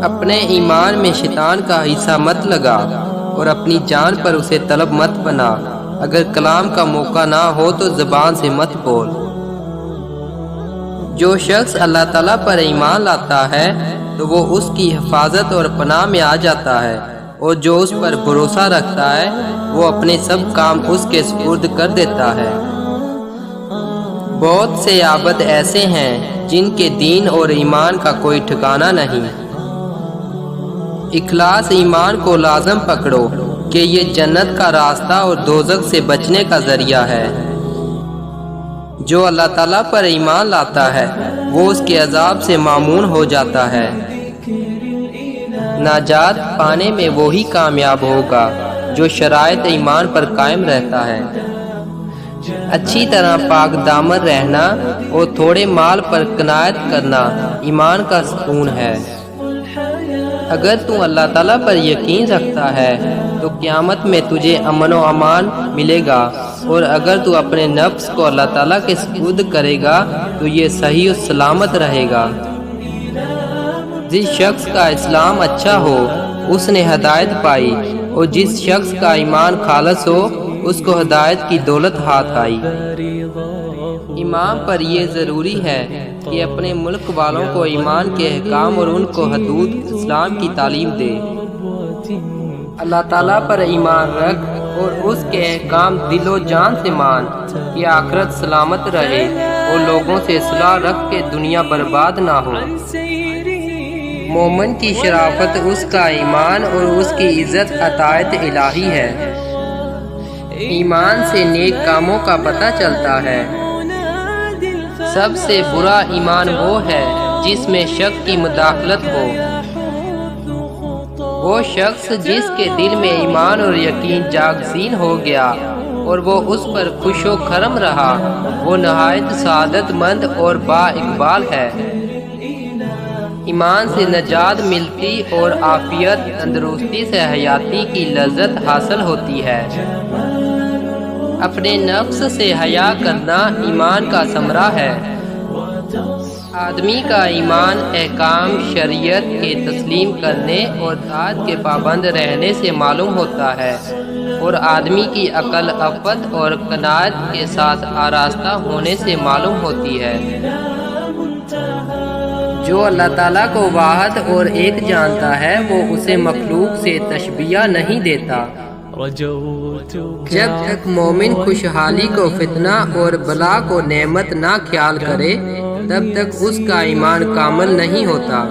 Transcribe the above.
اپنے ایمان میں شیطان کا حصہ مت لگا اور اپنی جان پر اسے طلب مت بنا۔ اگر کلام کا موقع نہ ہو تو زبان سے مت بول۔ جو شخص اللہ تعالیٰ پر ایمان لاتا ہے تو وہ اس کی حفاظت اور پناہ میں آ جاتا ہے، اور جو اس پر بھروسہ رکھتا ہے وہ اپنے سب کام اس کے سپرد کر دیتا ہے۔ بہت سے عابد ایسے ہیں جن کے دین اور ایمان کا کوئی ٹھکانہ نہیں۔ اخلاص ایمان کو لازم پکڑو کہ یہ جنت کا راستہ اور دوزخ سے بچنے کا ذریعہ ہے۔ جو اللہ تعالیٰ پر ایمان لاتا ہے وہ اس کے عذاب سے مامون ہو جاتا ہے۔ نجات پانے میں وہی کامیاب ہوگا جو شرائط ایمان پر قائم رہتا ہے۔ اچھی طرح پاک دامن رہنا اور تھوڑے مال پر قناعت کرنا ایمان کا ستون ہے۔ اگر تو اللہ تعالیٰ پر یقین رکھتا ہے تو قیامت میں تجھے امن و امان ملے گا، اور اگر تو اپنے نفس کو اللہ تعالیٰ کے سپرد کرے گا تو یہ صحیح و سلامت رہے گا۔ جس شخص کا اسلام اچھا ہو اس نے ہدایت پائی، اور جس شخص کا ایمان خالص ہو اس کو ہدایت کی دولت ہاتھ آئی۔ امام پر یہ ضروری ہے کہ اپنے ملک والوں کو ایمان کے احکام اور ان کو حدود اسلام کی تعلیم دے۔ اللہ تعالیٰ پر ایمان رکھ اور اس کے احکام دل و جان سے مان کہ آخرت سلامت رہے، اور لوگوں سے صلح رکھ کے دنیا برباد نہ ہو۔ مومن کی شرافت اس کا ایمان اور اس کی عزت اطاعت الہی ہے۔ ایمان سے نیک کاموں کا پتہ چلتا ہے۔ سب سے برا ایمان وہ ہے جس میں شک کی مداخلت ہو۔ وہ شخص جس کے دل میں ایمان اور یقین جاگزین ہو گیا اور وہ اس پر خوش و خرم رہا، وہ نہایت سعادت مند اور با اقبال ہے۔ ایمان سے نجات ملتی اور عافیت تندرستی سے حیاتی کی لذت حاصل ہوتی ہے۔ اپنے نفس سے حیا کرنا ایمان کا ثمرہ ہے۔ آدمی کا ایمان احکام شریعت کے تسلیم کرنے اور اطاعت کے پابند رہنے سے معلوم ہوتا ہے، اور آدمی کی عقل عفت اور قناعت کے ساتھ آراستہ ہونے سے معلوم ہوتی ہے۔ جو اللہ تعالیٰ کو واحد اور ایک جانتا ہے وہ اسے مخلوق سے تشبیہ نہیں دیتا۔ جب تک مومن خوشحالی کو فتنہ اور بلا کو نعمت نہ خیال کرے تب تک اس کا ایمان کامل نہیں ہوتا۔